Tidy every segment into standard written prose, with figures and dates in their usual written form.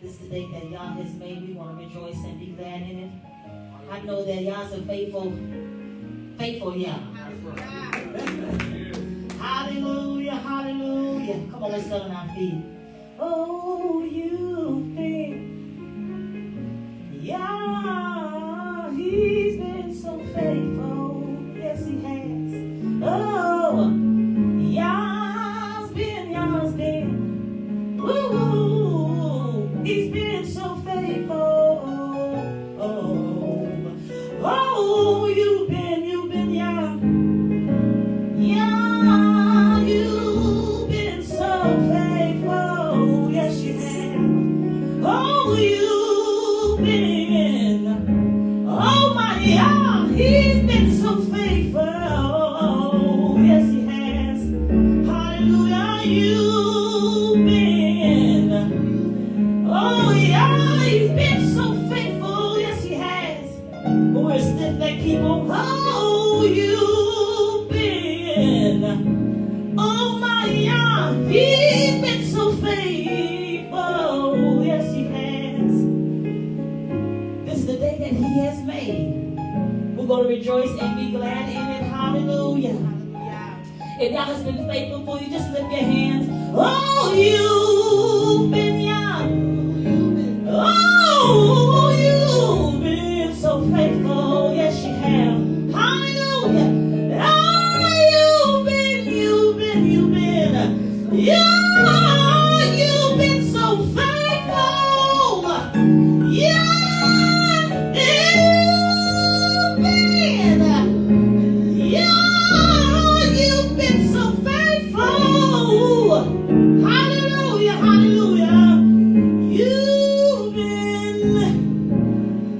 This is the day that Yah has made. We want to rejoice and be glad in it. I know that Yah's a faithful Yah. Hallelujah, hallelujah. Come on, let's stand on our feet. Oh, you've been Yah. He's been so faithful. Yes, he has. Oh, Yah's been. Ooh, he's been so faithful. Oh, you've been Yah. Yeah, you've been so faithful. Yes, you have. Oh, you've been. Oh, my Yah, he's been so faithful. Yes, he has. Hallelujah, you've been. Oh, yeah, he's been so faithful. Yes, he has. We're stiff-necked people. Oh, you've been. Oh, my Yah, he's been so faithful. Yes, he has. This is the day that he has made. We're going to rejoice and be glad in it. Hallelujah. If Yah has been faithful for you, just lift your hands. Oh, you've been Yah. Oh, you've been so faithful. Yes, you have. Hallelujah. Oh, you've been. Yeah, you've been so faithful. Yeah, you've been. Yeah, you've been so faithful. Hallelujah, hallelujah. You've been,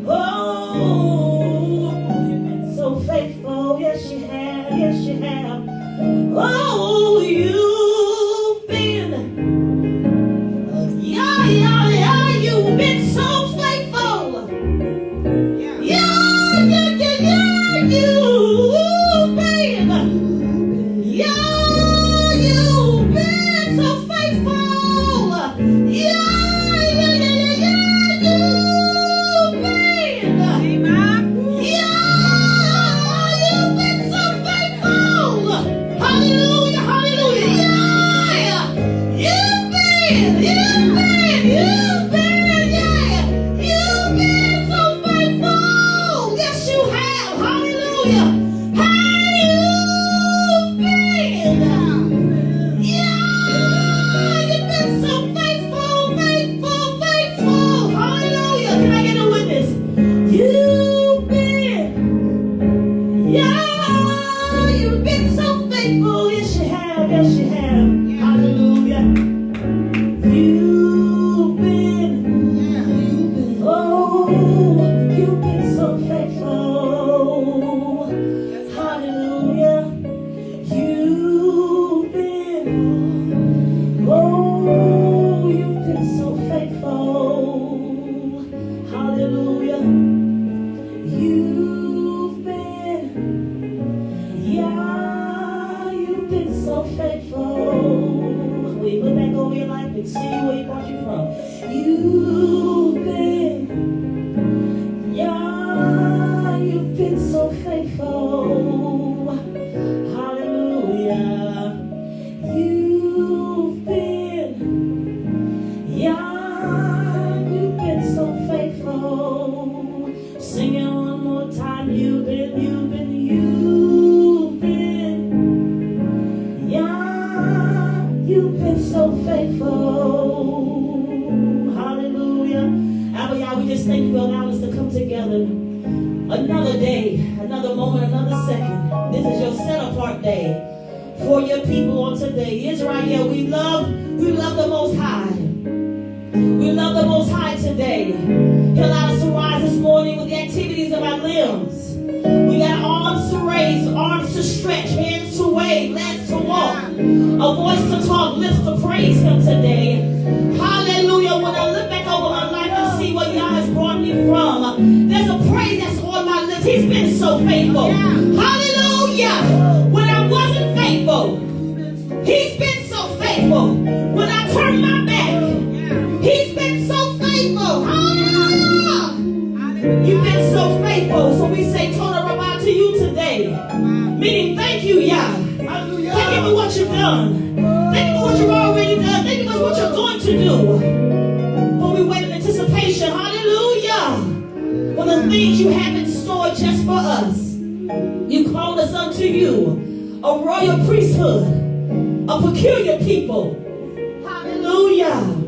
oh, you've been so faithful. Yes, you have. Yes, you have. Oh, you've been, yeah, you've been so faithful. Yeah, you've been, yeah, you've been so faithful. Yeah, you've been, yeah, you've been so faithful. Hallelujah, hallelujah. Yeah, you've been, yeah. You've been so faithful. Yes, you have. Hallelujah. Hey, you've been. Yeah, you've been so faithful. Hallelujah. Can I get a witness? You've been. Yeah, you've been so faithful. Yes, you have. Yes, you have. Hallelujah. You've been. Oh, you've been so faithful. Hallelujah. You've been. Oh, you've been so faithful. Hallelujah. You've been. Yeah, you've been so faithful. Wait, look back over your life and see where he brought you from. You've been, yeah, you've been so faithful. Hallelujah. You've been, yeah, you've been so faithful. Sing it one more time. You've been. Yeah, you've been so faithful. Hallelujah. Abba, Yah, we just thank you for allowing us to come together. Another day, another moment, another second. This is your set-apart day for your people on today. Israel, we love the Most High. We love the Most High today. He allowed us to rise this morning with the activities of our limbs. We got arms to raise, arms to stretch, hands to wave, legs to walk, a voice to talk, lips to praise him today. Hallelujah. When I look back over my life and see what God has brought me from, there's a praise that's on my lips. He's been so faithful. Hallelujah. When I wasn't faithful, he's been so faithful. When I turned my done. Thank you for what you've already done. Thank you for what you're going to do. For we wait in anticipation, hallelujah, for the things you have in store just for us. You called us unto you, a royal priesthood, a peculiar people. Hallelujah.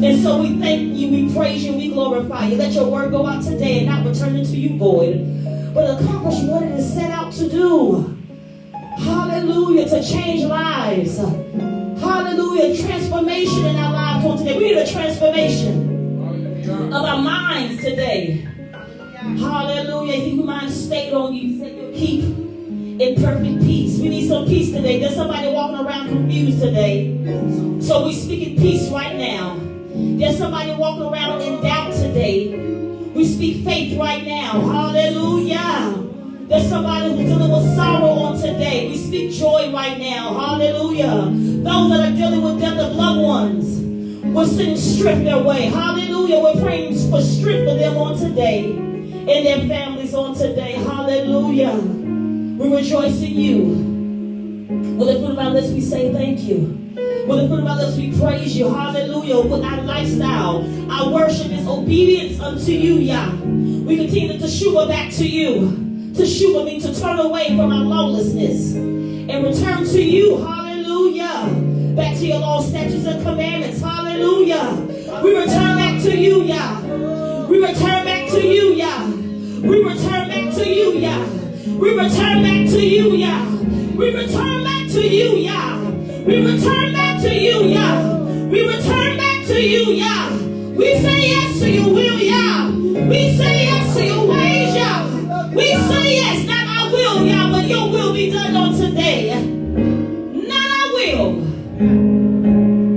And so we thank you, we praise you, we glorify you. Let your word go out today and not return into you void, but accomplish what it is set out to do. Hallelujah. To change lives. Hallelujah. Transformation in our lives on today. We need a transformation of our minds today. Hallelujah. He who mind stayed on you, said you'll keep in perfect peace. We need some peace today. There's somebody walking around confused today. So we speak in peace right now. There's somebody walking around in doubt today. We speak faith right now. Hallelujah. There's somebody who's dealing with sorrow on today. We speak joy right now. Hallelujah. Those that are dealing with death of loved ones, we're sending strength their way. Hallelujah. We're praying for strength for them on today and their families on today. Hallelujah. We rejoice in you. With the fruit of our lips, we say thank you. With the fruit of our lips, we praise you. Hallelujah. With our lifestyle, our worship is obedience unto you, Yah. We continue to teshuva back to you. Teshuva means to turn away from our lawlessness and return to you. Hallelujah. Back to your law, statutes, and commandments. Hallelujah. We return back to you, Yah. We return back to you, Yah. We return back to you, Yah. We return back to you, Yah. We return back to you, Yah. We return back to you, Yah. We return back to you, Yah. We say yes to your will, Yah. We say yes to your ways, Yah. We say yes, not our will, Yah, but your will be done on today. Not our will,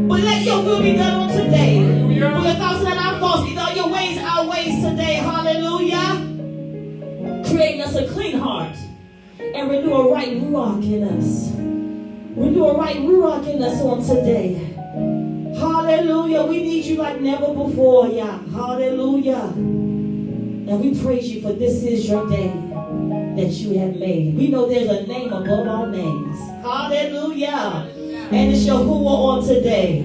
but let your will be done on today. For your thoughts are not our thoughts, either your ways are our ways today. Hallelujah. Creating us a clean heart and renew a right ruach in us. Renew a right ruach in us on today. Hallelujah. We need you like never before, Yah. Hallelujah. And we praise you for this is your day that you have made. We know there's a name above all names. Hallelujah. And it's Yahuwah on today.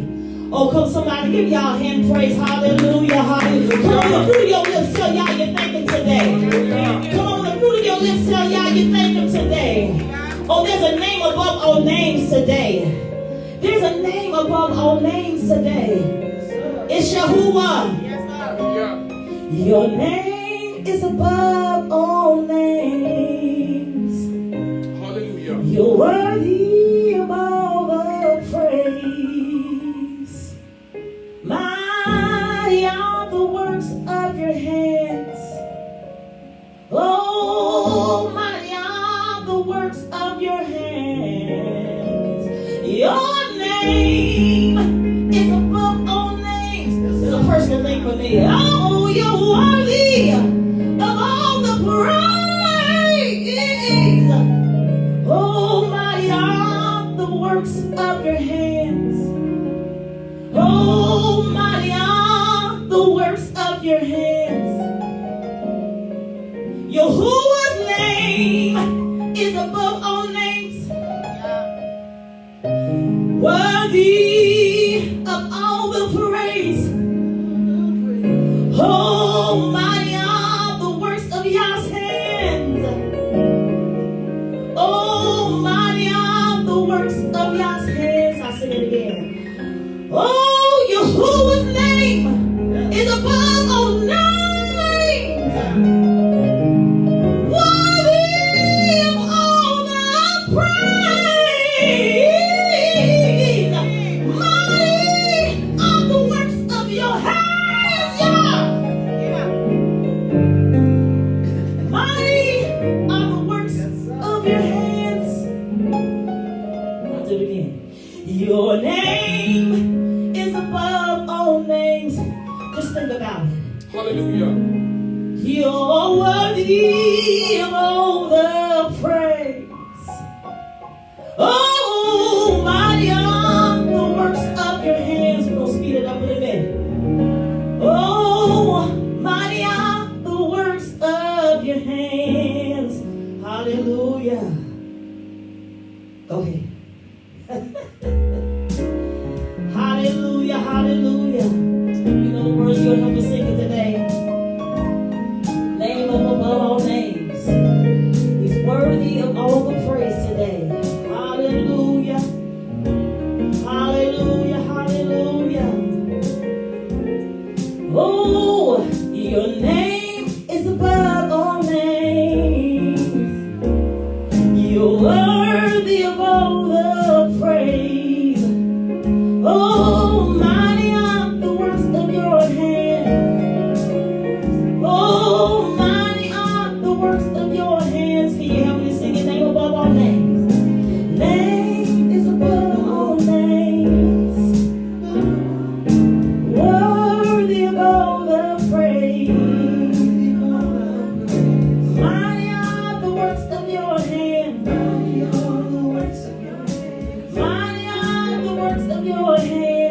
Oh, come somebody, give y'all a hand praise. Hallelujah. Hallelujah. Come on, the fruit of your lips, tell y'all you thank him today. Come on, the fruit of your lips, tell y'all you thank him today. Oh, there's a name above all names today. There's a name above all names today. It's Yahuwah. Your name is above all names. Hallelujah. You're worthy of all the praise. Mighty are the works of your hands. Oh, mighty are the works of your hands. Your name is above all names. It's a personal thing for me. Oh, you're worthy of all the praise. Oh, mighty are the works of your hands. Oh, mighty are the works of your hands. Yahuwah's name is above all names. Worthy of all the praise. Oh, mighty are the works of Yah's hands. Oh, mighty are the works of Yah's hands. I'll sing it again. Oh, Yahuwah's name is above all names. Worthy of all the praise. Mighty are the works of your hands, Yah. Mighty are the works of your hands. I'll do it again. Your name is above all names. Just think about it. Hallelujah. You're worthy of all the praise. Oh, mighty are the works of your hands. We're going to speed it up in a minute. Oh, mighty are the works of your hands. Hallelujah. Go ahead. Hallelujah. You know the words you'll help us sing it today. Name above all names. He's worthy of all the praise today. Hallelujah. Hallelujah. Hallelujah. Oh, your name is above all names. You're worthy of all the praise. Oh, mighty are the works of your hands. Oh, mighty are the works of your hands. Can you help me sing your name above all names? Name is above all names. Worthy of all the praise. Mighty are the works of your hands. Mighty are the works of your hands.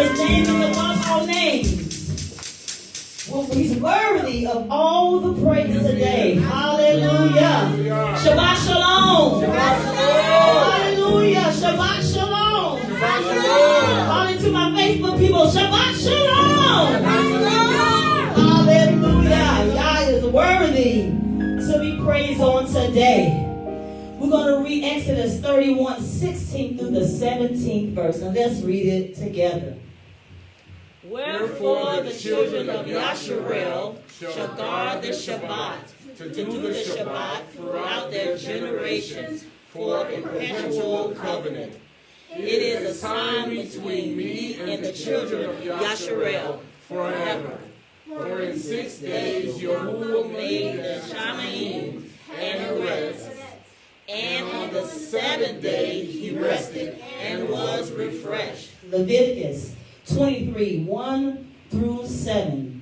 His name is above all names. Well, he's worthy of all the praise today. Hallelujah. Shabbat shalom. Shabbat shalom. Hallelujah. Shabbat shalom. Shabbat shalom. Calling to my Facebook people. Shabbat shalom. Shabbat shalom. Hallelujah. God is worthy to be praised on today. We're going to read Exodus 31, 16 through the 17th verse. And let's read it together. Wherefore the children of Yasharel shall guard the Shabbat, to do the Shabbat throughout their generations for a perpetual covenant. It is a sign between me and the children of Yasharel forever. For in 6 days Yahuwah made the Shamayim and the rest, and on the 7th day he rested and was refreshed. Leviticus 23, 1 through 7.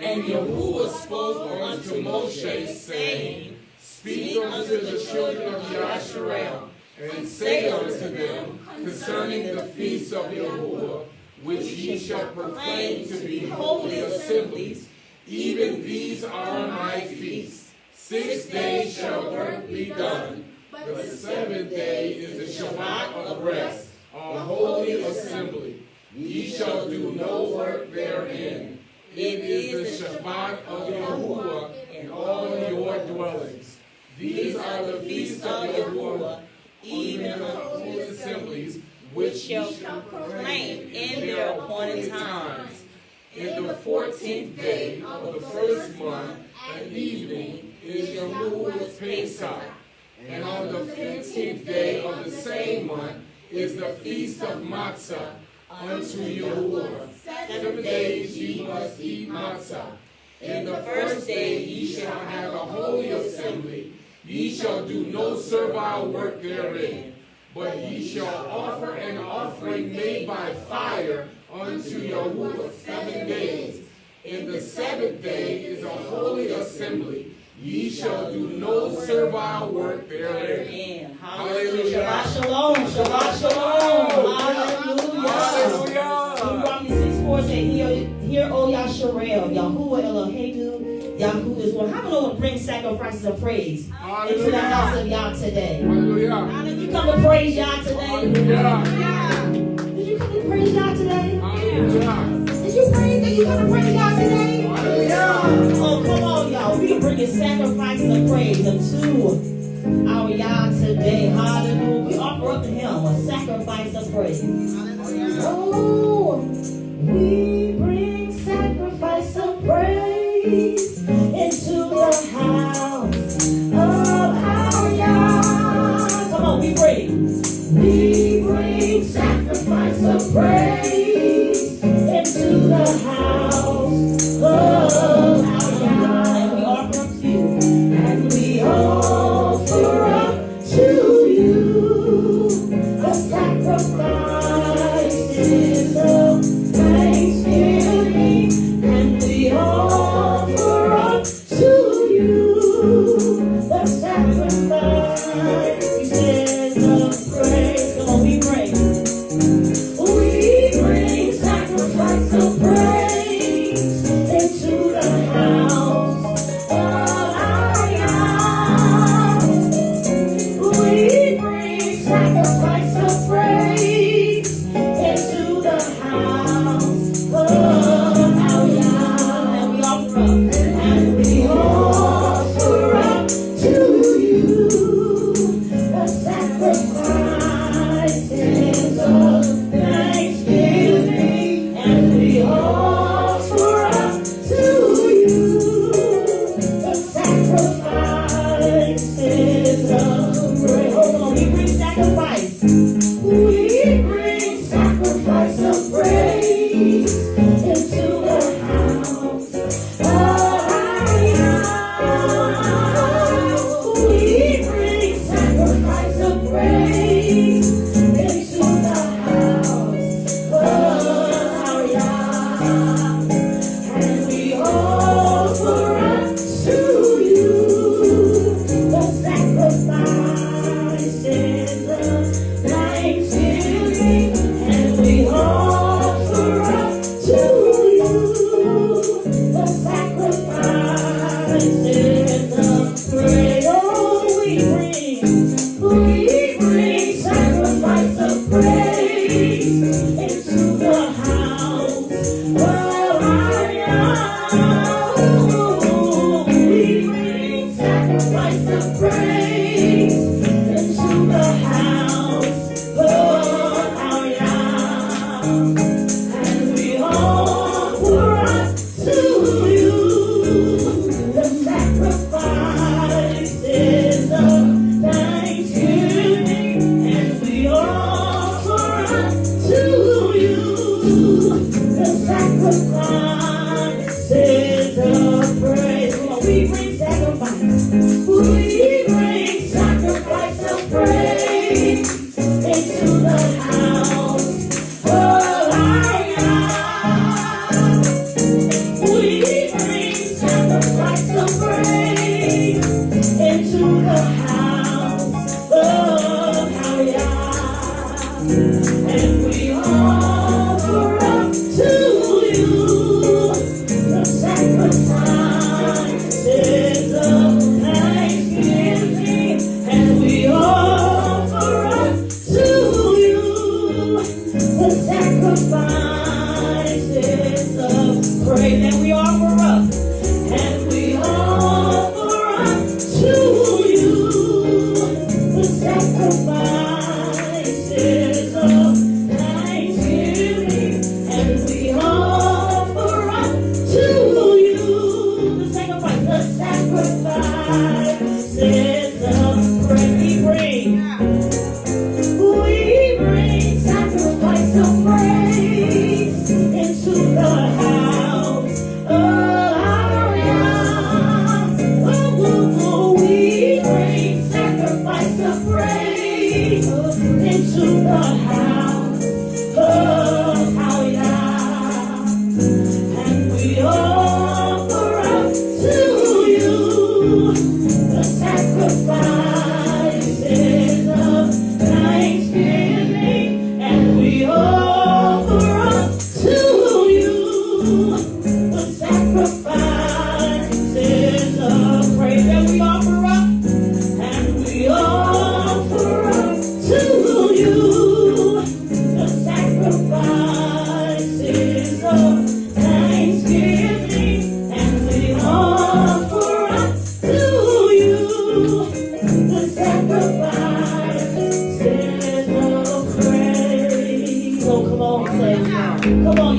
And Yahuwah spoke unto Moshe, saying, Speak unto the children of Yasharel, and say unto them concerning the feasts of Yahuwah, which ye shall proclaim to be holy assemblies, even these are my feasts. 6 days shall work be done, but the 7th day is the Shabbat of rest, a holy assembly. Ye shall do no work therein. It is the Shabbat of Yahuwah in all your dwellings. These are the feasts of Yahuwah, even the holy assemblies, which ye shall proclaim in their appointed times. In the 14th day of the first month at evening is Yahuwah's Pesach. And on the 15th day of the same month is the feast of Matzah unto Yahuwah. 7 days ye must eat matzah. In the first day ye shall have a holy assembly. Ye shall do no servile work therein, but ye shall offer an offering made by fire unto Yahuwah 7 days. In the 7th day is a holy assembly. Ye shall do no servile work therein. Hallelujah. Shabbat shalom. Shabbat shalom. Hallelujah. Deuteronomy 6:4 says, Hear, O Yasharel, Yahuwah Eloheinu, Yahuwah is one. How many want to bring sacrifices of praise into the house of Yah today? Hallelujah. Did you come to praise Yah today? Hallelujah. Did you come to praise Yah today? Hallelujah. Did you praise that you come to praise Yah today? Hallelujah. Oh, come on, y'all. We can bring a sacrifices of praise unto our Yah today. Hallelujah. We offer up to Him a sacrifice of praise. Hallelujah. Oh, we bring sacrifice of praise into the house of our Yah. Come on, we bring sacrifice of praise into the house of our Yah. And we offer up to you. And we offer up to you a sacrifice of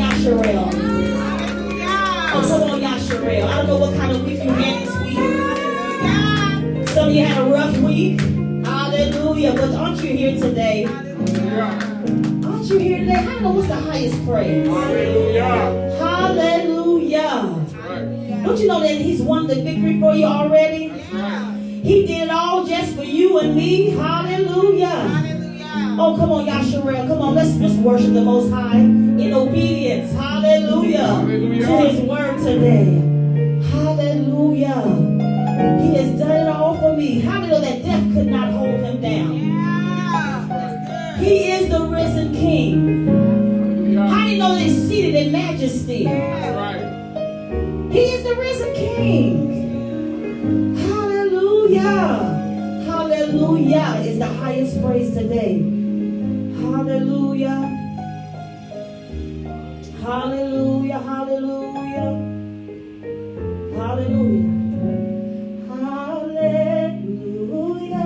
Yasharel. Oh, come on, Yasharel. I don't know what kind of week you had this week. Some of you had a rough week. Hallelujah. But aren't you here today? Aren't you here today? I don't know what's the highest praise. Hallelujah. Hallelujah. Don't you know that he's won the victory for you already? He did it all just for you and me. Hallelujah. Oh, come on, Yasharel. Come on, let's just worship the Most High in obedience. Hallelujah. To his word today. Hallelujah. He has done it all for me. How do you know that death could not hold him down? He is the risen King. How do you know that he's seated in majesty? He is the risen King. Hallelujah. Hallelujah is the highest praise today. Hallelujah. Hallelujah. Hallelujah. Hallelujah. Hallelujah.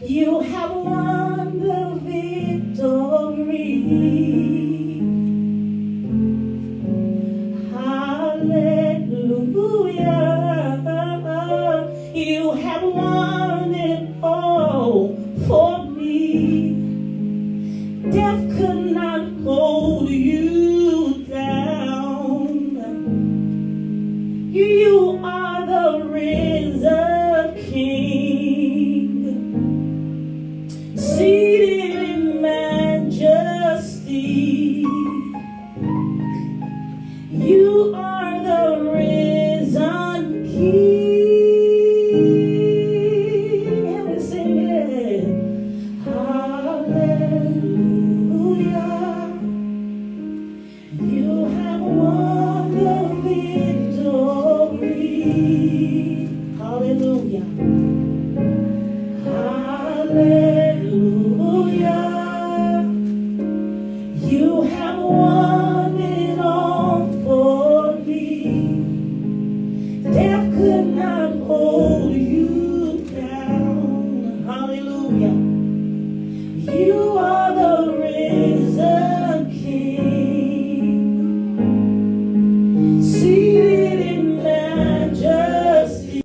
You have won the victory. Hallelujah. You have won it all for me. Death could not hold you down. You are the risen King, seated in majesty. You are the risen King. Help me sing it. Hallelujah. You have won the victory. Hallelujah. Hallelujah. You have won it all for me. Death could not hold you down. Hallelujah. You are the risen King, seated in majesty.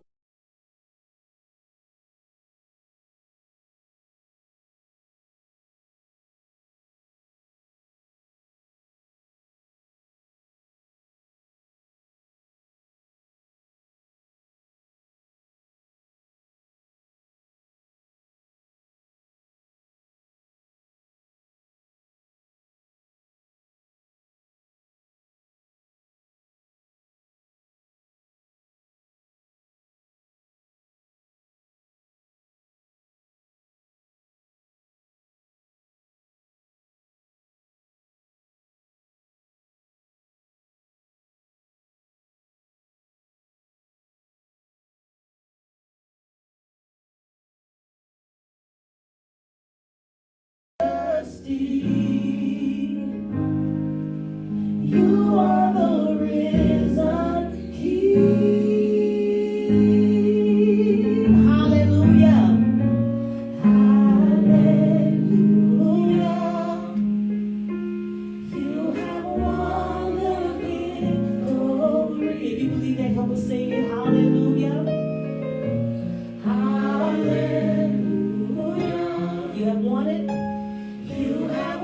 You are the risen King. Hallelujah. Hallelujah. You have won the victory. If you believe that, help us sing it. Hallelujah. Hallelujah. You have won it. You have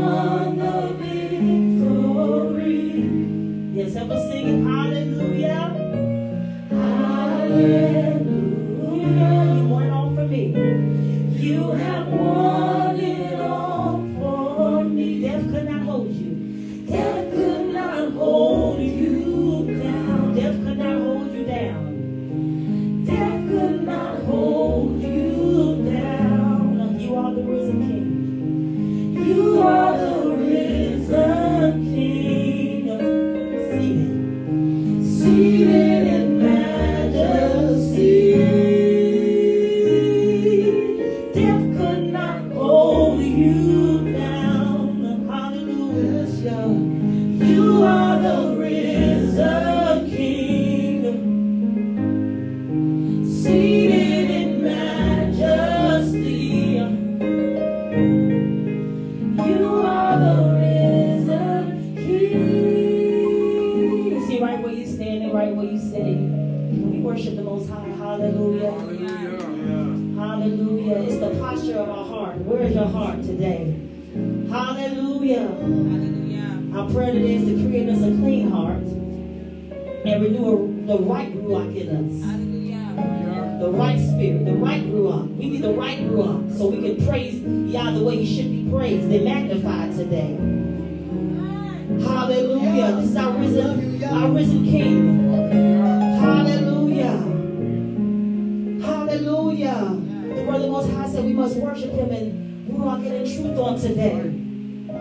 won the victory. Yes, help us sing it. Hallelujah. Hallelujah. You won it all for me. You have won it all for me. Death could not hold you. Death could not hold you down. Death could not hold you down. Death could not hold you down. You are the risen King. You are the risen King. Seated in majesty. Death could not hold you down. Hallelujah. You are the risen King. Seated in majesty. You are the risen King. See, right where you're standing, right where you're sitting. We worship the Most High. Hallelujah. Hallelujah. It's the posture of our heart. Where is your heart today? Hallelujah. Our prayer today is to create us a clean heart and renew the right ruach in us. The right spirit, the right ruach. We need the right ruach so we can praise Yah the way He should be praised and magnified today. Hallelujah. This is our risen King. Hallelujah. Hallelujah. The word of the Most High said we must worship Him in ruach and in truth on today.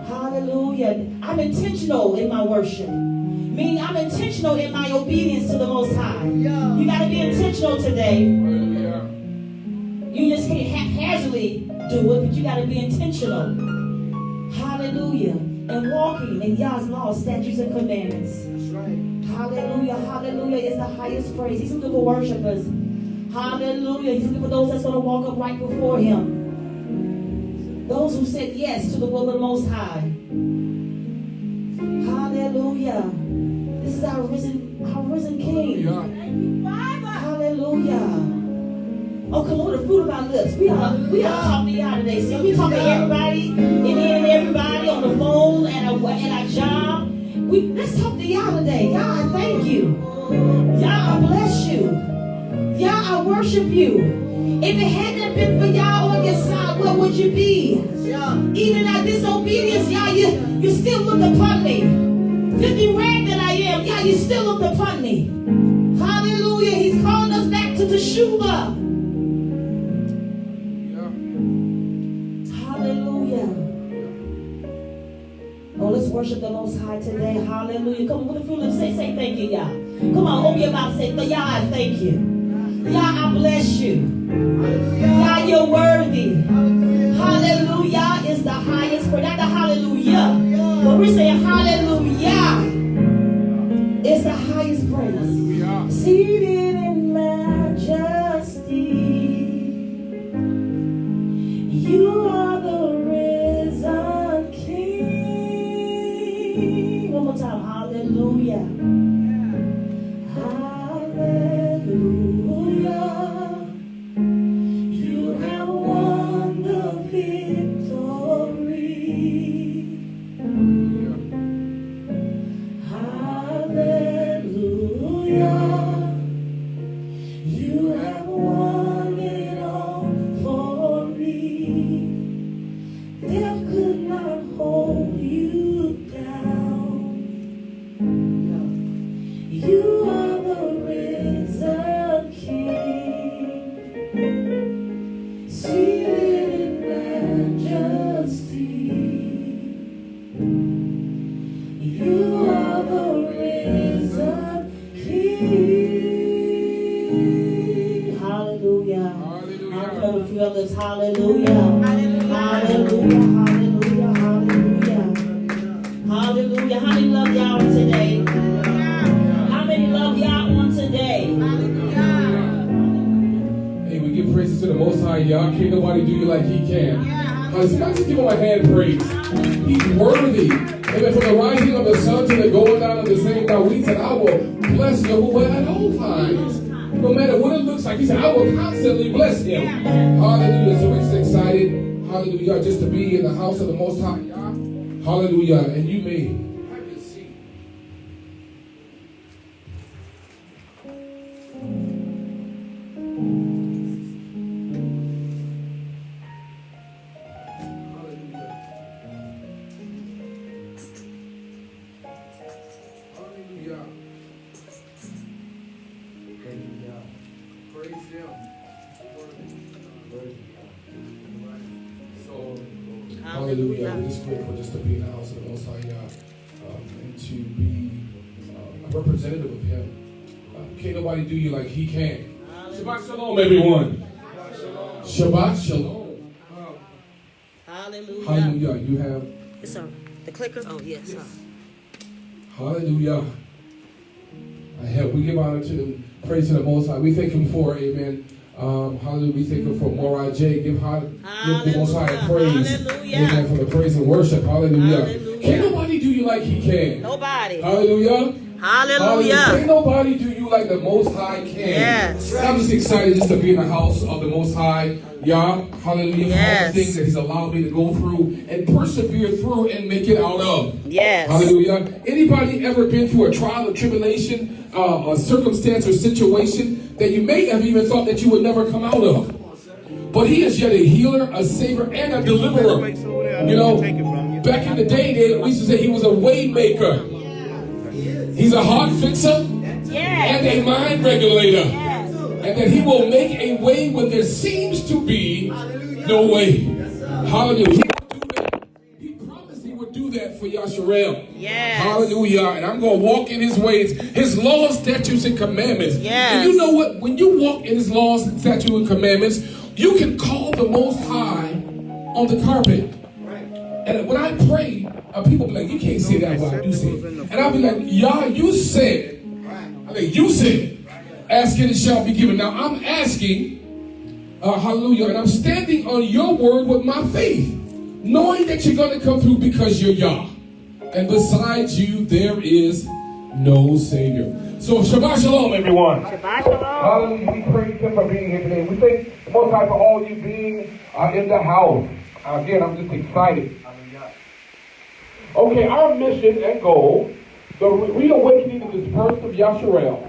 Hallelujah. I'm intentional in my worship. Meaning I'm intentional in my obedience to the Most High. You got to be intentional today. You just can't haphazardly do it, but you got to be intentional. Hallelujah. And walking in Yah's laws, statutes, and commandments. That's right. Hallelujah. Hallelujah is the highest praise. He's looking for worshipers. Hallelujah. He's looking for those that's going to walk up right before Him. Those who said yes to the will of the Most High. Hallelujah. This is our risen King. Hallelujah. Oh, come on, the fruit of our lips. We are talking to y'all today. See, we talking to everybody, and everybody on the phone and our job. Let's talk to y'all today. Y'all, I thank you. Y'all, I bless you. Y'all, I worship you. If it hadn't been for y'all on your side, where would you be? Even our disobedience, y'all, you still look upon me. Filthy rag that I am, y'all, you still look upon me. Hallelujah. He's calling us back to Teshuvah. Hallelujah. Oh, let's worship the Most High today. Hallelujah. Come on, with the fruit of say thank you, y'all. Come on, open your mouth and say, Yah, I thank you. Yah, I bless you. Yah, you're worthy. Hallelujah is the highest prayer. Not the hallelujah. But we're saying hallelujah is the highest praise. Seated in majesty. You are the risen King. One more time. Hallelujah. Hallelujah. You have won the victory. Hallelujah. You have won it all for me. Death could not hold you down. You are the risen King, seated in majesty. You are the risen King. Hallelujah. Hallelujah. A few others. Hallelujah. Hallelujah. Hallelujah. Hallelujah. Hallelujah. Hallelujah. How many love y'all today? How many love y'all on today? Hey, we give praises to the Most High, y'all. Can't nobody do you like He can. Let's just give Him a hand praise. He's worthy. Amen. From the rising of the sun to the going down of the same God, we said, I will bless Yahuwah at all times. No matter what it looks like, He said, I will constantly bless Him. Hallelujah. So we're just excited, hallelujah, just to be in the house of the Most High. Hallelujah. And you may have your seat. Hallelujah. Hallelujah. Praise Him. So, hallelujah. We're just grateful just to be in the house of the Most High God and to be a representative of Him. Can't nobody do you like He can. Shabbat Shalom, everyone. Shabbat Shalom. Hallelujah. Hallelujah. You have. It's on the clicker. Oh yes. Hallelujah. We give honor to Him. Praise to the Most High. We thank Him for, amen. Hallelujah. We thank Him for Morah J. Give the Most High praise. Hallelujah. Amen. For the praise and worship. Hallelujah. Hallelujah. Can't nobody do you like He can. Nobody. Hallelujah. Hallelujah. Can't nobody do you like the Most High can. Yes. And I'm just excited just to be in the house of the Most High. Yah. Hallelujah. Yes. For all the things that He's allowed me to go through and persevere through and make it out of. Yes. Hallelujah. Anybody ever been through a trial or tribulation, a circumstance or situation that you may have even thought that you would never come out of? But He is yet a healer, a savior, and a deliverer. You know, back in the day, we used to say He was a way maker. He's a heart fixer and a mind regulator. And that He will make a way when there seems to be no way. Hallelujah. He promised He would do that for Yasharel. Yes. Hallelujah. And I'm going to walk in His ways, His laws, statutes, and commandments. Yes. And you know what? When you walk in His laws, statutes, and commandments, you can call the Most High on the carpet. And when I pray, people be like, you can't say that what I do say. And I'll be like, Yah, you said. I mean, you said. Ask and it shall be given. Now I'm asking, hallelujah, and I'm standing on your word with my faith, knowing that you're going to come through because you're Yah. And besides you, there is no Savior. So Shabbat Shalom, everyone. Shabbat Shalom. Hallelujah. We praise Him for being here today. We thank the Most High for all you being in the house. Again, I'm just excited. Okay, our mission and goal, the reawakening of this birth of Yasharel.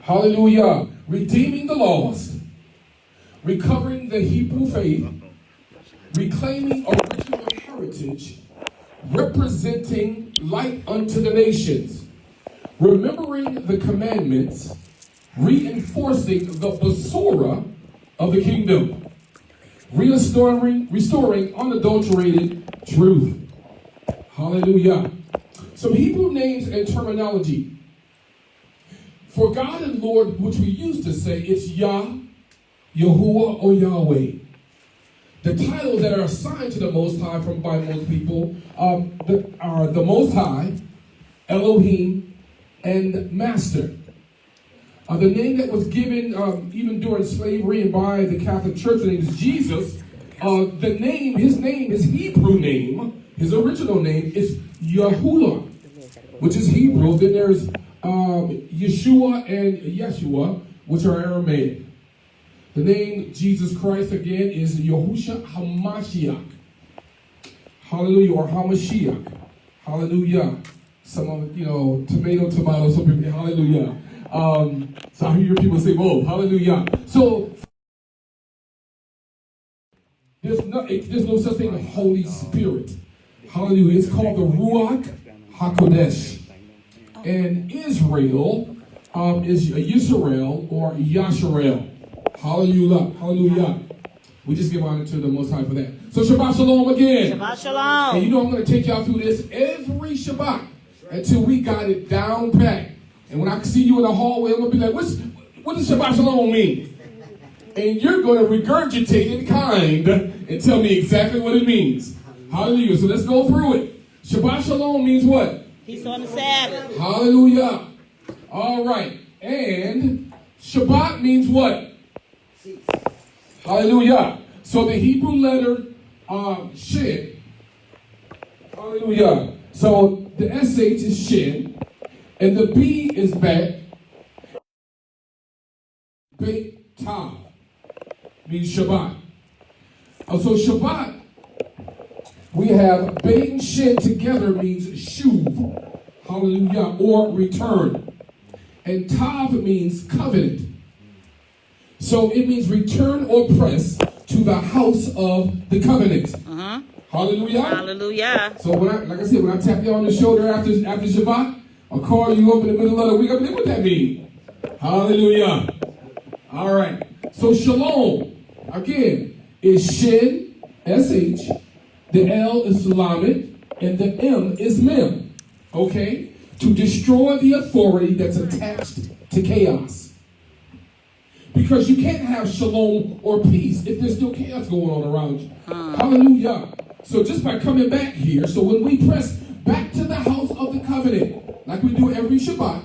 Hallelujah. Redeeming the lost, recovering the Hebrew faith, reclaiming original heritage, representing light unto the nations, remembering the commandments, reinforcing the Basura of the kingdom, restoring unadulterated truth. Hallelujah. Some Hebrew names and terminology. For God and Lord, which we used to say, it's Yah, Yahuwah, or Yahweh. The titles that are assigned to the Most High by most people are the Most High, Elohim, and Master. The name that was given even during slavery and by the Catholic Church, the name is Jesus. His name, his Hebrew name, his original name is Yahuwah, which is Hebrew. Then there's Yeshua and Yeshua, which are Aramaic. The name Jesus Christ again is Yahusha HaMashiach. Hallelujah, or HaMashiach. Hallelujah. Some of tomato, some people, hallelujah. So I hear people say, "Oh, hallelujah." So there's no such thing as Holy Spirit. Hallelujah. It's called the Ruach HaKodesh. And Israel is Yisrael or Yasharel. Hallelujah. Hallelujah. We just give honor to the Most High for that. So Shabbat Shalom again. Shabbat Shalom. And I'm going to take y'all through this every Shabbat until we got it down pat. And when I see you in the hallway, I'm going to be like, what does Shabbat Shalom mean? And you're going to regurgitate in kind and tell me exactly what it means. Hallelujah. So let's go through it. Shabbat Shalom means what? He's on the Sabbath. Hallelujah. All right. And Shabbat means what? Hallelujah. So the Hebrew letter Shin. Hallelujah. So the SH is Shin. And the B is Bet. Bet Tav means Shabbat. So Shabbat We have bein shin together means shuv, hallelujah, or return. And tav means covenant. So it means return or press to the house of the covenant. Hallelujah. Hallelujah. So when I tap you on the shoulder after Shabbat, or call you up in the middle of the week, I mean, what that mean? Hallelujah. All right. So shalom, again, is shin, S-H, the L is lamed, and the M is mem. Okay? To destroy the authority that's attached to chaos. Because you can't have shalom or peace if there's still chaos going on around you. Hallelujah. So just by coming back here, so when we press back to the house of the covenant, like we do every Shabbat,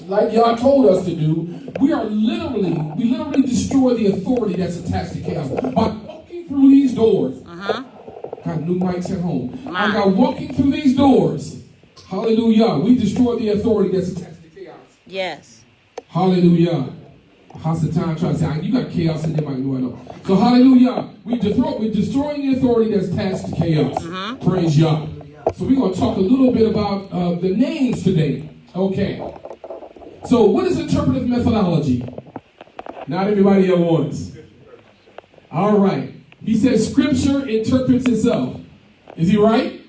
like y'all told us to do, we literally destroy the authority that's attached to chaos. By walking through these doors, got new mics at home. By walking through these doors, hallelujah, we destroy the authority that's attached to chaos. Yes. Hallelujah. How's the time trying to say, you got chaos in your mind? No, I know. So hallelujah, we're destroying the authority that's attached to chaos. Praise Yah. So we're going to talk a little bit about the names today. Okay. So what is interpretive methodology? Not everybody at once. All right. He says scripture interprets itself. Is he right?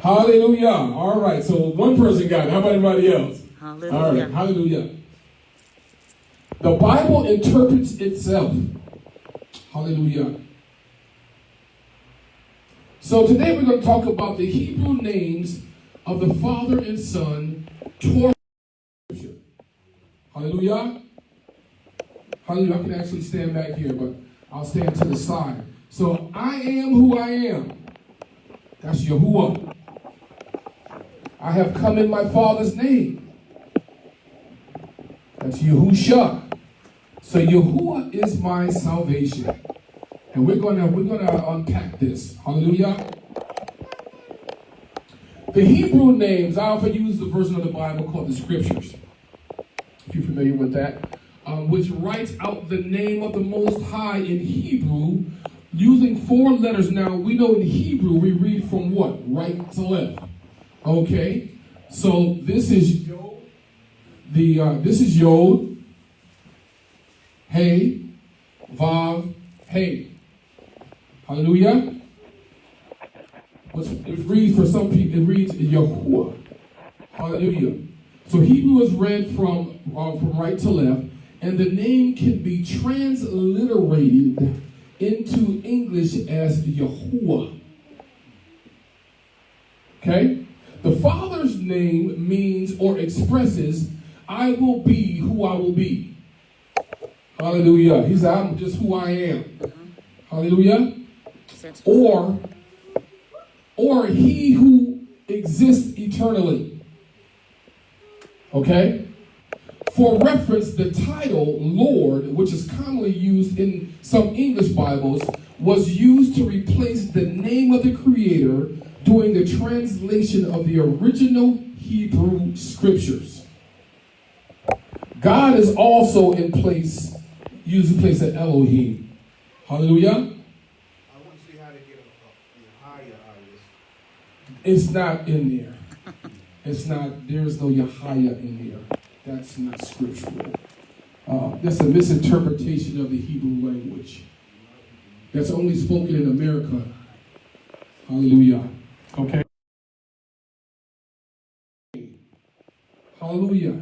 Hallelujah. All right. So one person got it. How about everybody else? Hallelujah. All right. Hallelujah. The Bible interprets itself. Hallelujah. So today we're going to talk about the Hebrew names of the Father and Son toward Scripture. Hallelujah. Hallelujah. I can actually stand back here, but I'll stand to the side. So I am who I am. That's Yahuwah. I have come in my Father's name. That's Yahusha. So Yahuwah is my salvation. And we're gonna unpack this. Hallelujah. The Hebrew names, I often use the version of the Bible called the Scriptures, if you're familiar with that, which writes out the name of the Most High in Hebrew using 4 letters. Now, we know in Hebrew we read from what? Right to left. Okay? So this is Yod. This is Yod, Hey, Vav, Hey. Hallelujah. It reads for some people, it reads Yahuwah. Hallelujah. So Hebrew is read from right to left, and the name can be transliterated into English as Yahuwah. Okay? The Father's name means or expresses, I will be who I will be. Hallelujah. He said, I'm just who I am. Hallelujah. Or he who exists eternally. Okay? For reference, the title Lord, which is commonly used in some English Bibles, was used to replace the name of the Creator during the translation of the original Hebrew Scriptures. God is also usually placed at Elohim. Hallelujah. It's not in there. It's not, there's no Yahaya in there. That's not scriptural. That's a misinterpretation of the Hebrew language. That's only spoken in America. Hallelujah. Okay. Hallelujah.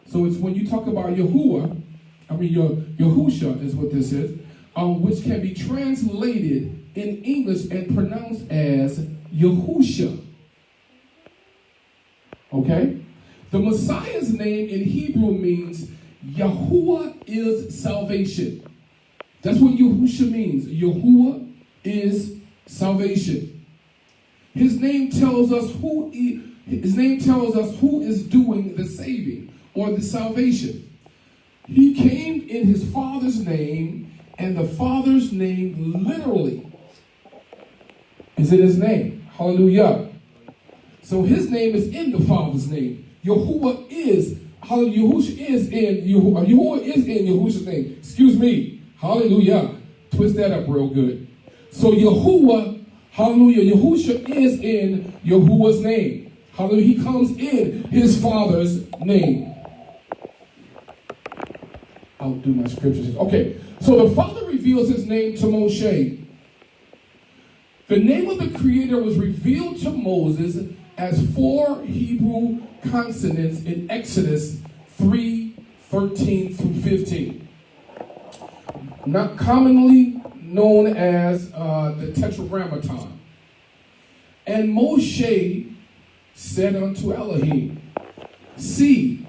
So it's when you talk about Yahuwah, Yahusha is what this is, which can be translated in English and pronounced as Yahusha. Okay? The Messiah's name in Hebrew means Yahuwah is salvation. That's what Yahusha means. Yahuwah is salvation. His name tells us who is doing the saving or the salvation. He came in his Father's name, and the Father's name literally is in his name. Hallelujah. So his name is in the Father's name. Yahuwah is, hallelujah, Yahushua is in Yahuwah is in Yahusha's name. Excuse me. Hallelujah. Twist that up real good. So Yahuwah, Hallelujah. Yahusha is in Yahuwah's name. Hallelujah. He comes in his Father's name. I'll do my scriptures. Okay. So the Father reveals his name to Moshe. The name of the Creator was revealed to Moses as 4 Hebrew consonants in Exodus 3:13 through 15. Not commonly known as the Tetragrammaton. And Moshe said unto Elohim, See,